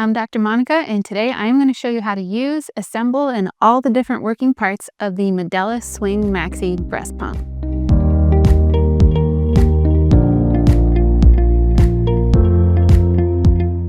I'm Dr. Monica, and today I'm going to show you how to use, assemble, and all the different working parts of the Medela Swing Maxi breast pump.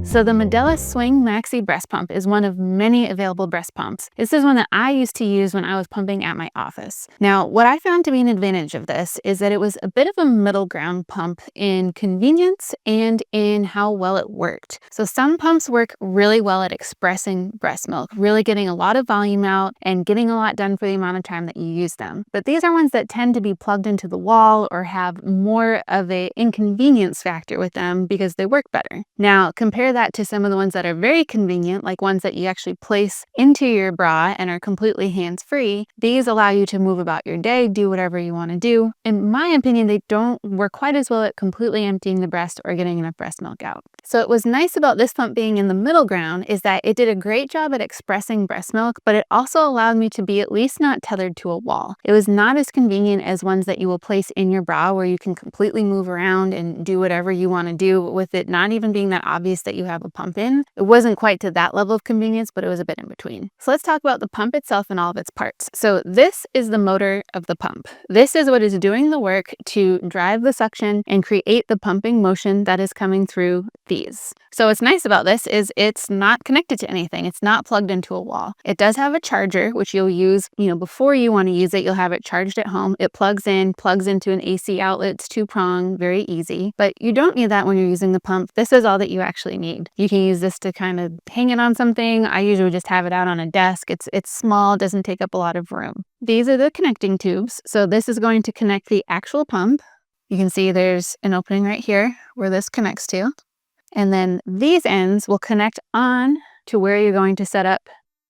So the Medela Swing Maxi breast pump is one of many available breast pumps. This is one that I used to use when I was pumping at my office. Now, what I found to be an advantage of this is that it was a bit of a middle ground pump in convenience and in how well it worked. So some pumps work really well at expressing breast milk, really getting a lot of volume out and getting a lot done for the amount of time that you use them. But these are ones that tend to be plugged into the wall or have more of an inconvenience factor with them because they work better. Now, compare that to some of the ones that are very convenient, like ones that you actually place into your bra and are completely hands-free. These allow you to move about your day, do whatever you want to do. In my opinion, they don't work quite as well at completely emptying the breast or getting enough breast milk out. So what was nice about this pump being in the middle ground is that it did a great job at expressing breast milk, but it also allowed me to be at least not tethered to a wall. It was not as convenient as ones that you will place in your bra where you can completely move around and do whatever you want to do with it not even being that obvious that you have a pump in. It wasn't quite to that level of convenience, but it was a bit in between. So let's talk about the pump itself and all of its parts. So this is the motor of the pump. This is what is doing the work to drive the suction and create the pumping motion that is coming through these. So what's nice about this is it's not connected to anything. It's not plugged into a wall. It does have a charger, which you'll use, before you want to use it, you'll have it charged at home. It plugs into an AC outlet. It's two-prong, very easy, but you don't need that when you're using the pump. This is all that you actually need. You can use this to kind of hang it on something. I usually just have it out on a desk. It's small, doesn't take up a lot of room. These are the connecting tubes. So this is going to connect the actual pump. You can see there's an opening right here where this connects to. And then these ends will connect on to where you're going to set up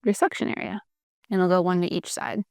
your suction area. And it'll go one to each side.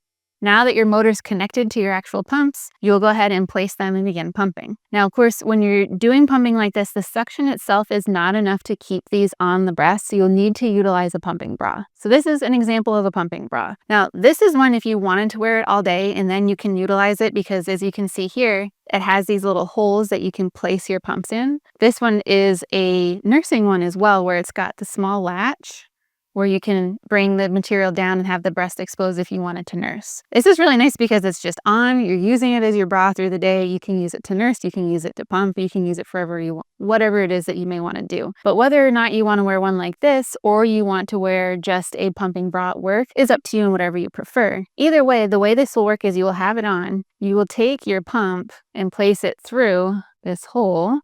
Now that your motor's connected to your actual pumps, you'll go ahead and place them and begin pumping. Now, of course, when you're doing pumping like this, the suction itself is not enough to keep these on the breast, so you'll need to utilize a pumping bra. So this is an example of a pumping bra. Now, this is one if you wanted to wear it all day, and then you can utilize it because as you can see here, it has these little holes that you can place your pumps in. This one is a nursing one as well, where it's got the small latch where you can bring the material down and have the breast exposed if you wanted to nurse. This is really nice because it's just on, you're using it as your bra through the day. You can use it to nurse, you can use it to pump, you can use it forever you want, whatever it is that you may want to do. But whether or not you want to wear one like this or you want to wear just a pumping bra at work is up to you and whatever you prefer. Either way, the way this will work is you will have it on, you will take your pump and place it through this hole.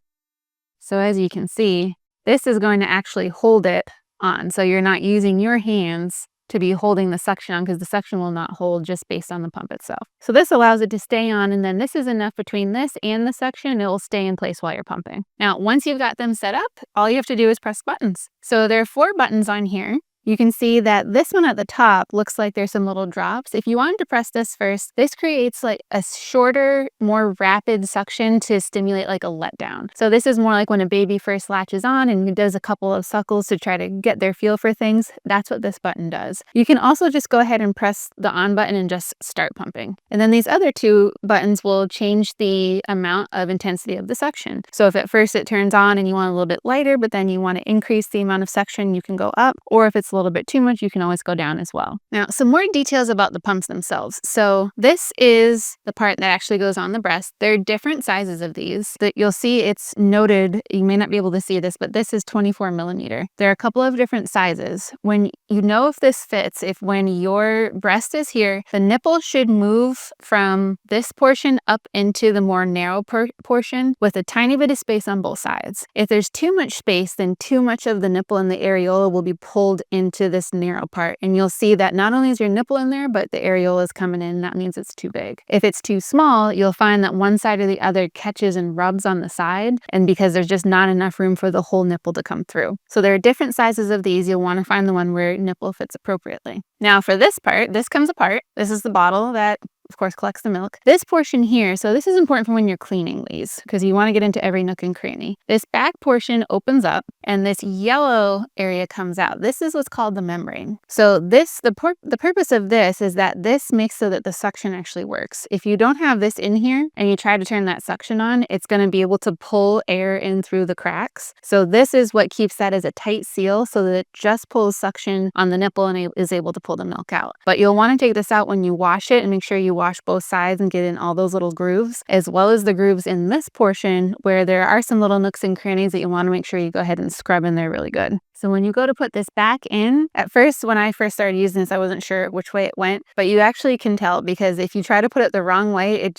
So as you can see, this is going to actually hold it on. So you're not using your hands to be holding the suction on because the suction will not hold just based on the pump itself. So this allows it to stay on, and then this is enough between this and the suction. It will stay in place while you're pumping. Now, once you've got them set up, all you have to do is press buttons. So there are 4 buttons on here. You can see that this one at the top looks like there's some little drops. If you wanted to press this first, this creates like a shorter, more rapid suction to stimulate like a letdown. So this is more like when a baby first latches on and does a couple of suckles to try to get their feel for things. That's what this button does. You can also just go ahead and press the on button and just start pumping. And then these other 2 buttons will change the amount of intensity of the suction. So if at first it turns on and you want a little bit lighter, but then you want to increase the amount of suction, you can go up. Or if it's a little bit too much, you can always go down as well. Now, some more details about the pumps themselves. So this is the part that actually goes on the breast. There are different sizes of these that you'll see. It's noted, you may not be able to see this, but this is 24 millimeter. There are a couple of different sizes. When you know if this fits, if when your breast is here, the nipple should move from this portion up into the more narrow portion with a tiny bit of space on both sides. If there's too much space, then too much of the nipple and the areola will be pulled into this narrow part, and you'll see that not only is your nipple in there, but the areola is coming in. That means it's too big. If it's too small, you'll find that one side or the other catches and rubs on the side, and because there's just not enough room for the whole nipple to come through. So there are different sizes of these. You'll want to find the one where nipple fits appropriately. Now for this part, this comes apart. This is the bottle that of course, collects the milk. This portion here, so this is important for when you're cleaning these because you want to get into every nook and cranny. This back portion opens up and this yellow area comes out. This is what's called the membrane. So the purpose of this is that this makes so that the suction actually works. If you don't have this in here and you try to turn that suction on, it's going to be able to pull air in through the cracks. So this is what keeps that as a tight seal so that it just pulls suction on the nipple and is able to pull the milk out. But you'll want to take this out when you wash it and make sure you wash both sides and get in all those little grooves, as well as the grooves in this portion where there are some little nooks and crannies that you want to make sure you go ahead and scrub in there really good. So when you go to put this back in, at first, when I first started using this, I wasn't sure which way it went, but you actually can tell because if you try to put it the wrong way, it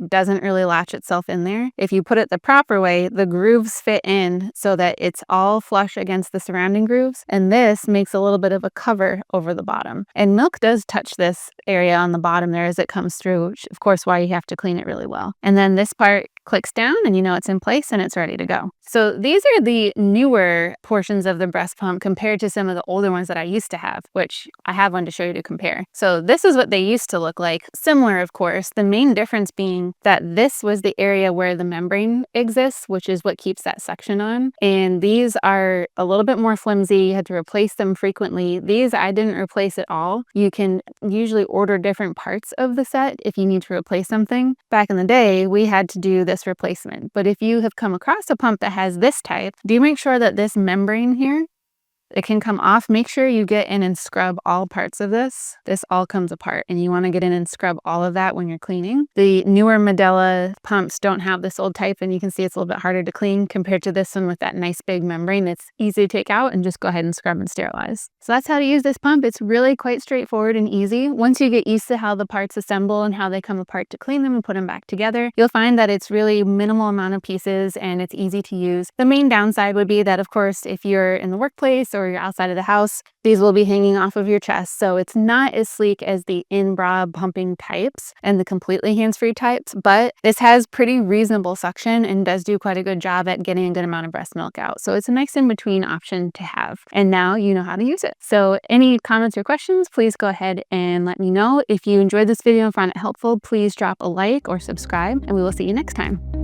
doesn't really latch itself in there. If you put it the proper way, the grooves fit in so that it's all flush against the surrounding grooves. And this makes a little bit of a cover over the bottom. And milk does touch this area on the bottom there as it comes through, which of course why you have to clean it really well. And then this part clicks down and you know it's in place and it's ready to go. So these are the newer portions of the breast pump compared to some of the older ones that I used to have, which I have one to show you to compare. So this is what they used to look like. Similar, of course, the main difference being that this was the area where the membrane exists, which is what keeps that suction on. And these are a little bit more flimsy. You had to replace them frequently. These I didn't replace at all. You can usually order different parts of the set if you need to replace something. Back in the day, we had to do this replacement. But if you have come across a pump that has this type, do make sure that this membrane here, it can come off. Make sure you get in and scrub all parts of this. This all comes apart and you want to get in and scrub all of that when you're cleaning. The newer Medela pumps don't have this old type and you can see it's a little bit harder to clean compared to this one with that nice big membrane. It's easy to take out and just go ahead and scrub and sterilize. So that's how to use this pump. It's really quite straightforward and easy. Once you get used to how the parts assemble and how they come apart to clean them and put them back together, you'll find that it's really minimal amount of pieces and it's easy to use. The main downside would be that, of course, if you're in the workplace or you're outside of the house, these will be hanging off of your chest. So it's not as sleek as the in-bra pumping types and the completely hands-free types, but this has pretty reasonable suction and does do quite a good job at getting a good amount of breast milk out. So it's a nice in-between option to have. And now you know how to use it. So any comments or questions, please go ahead and let me know. If you enjoyed this video and found it helpful, please drop a like or subscribe, and we will see you next time.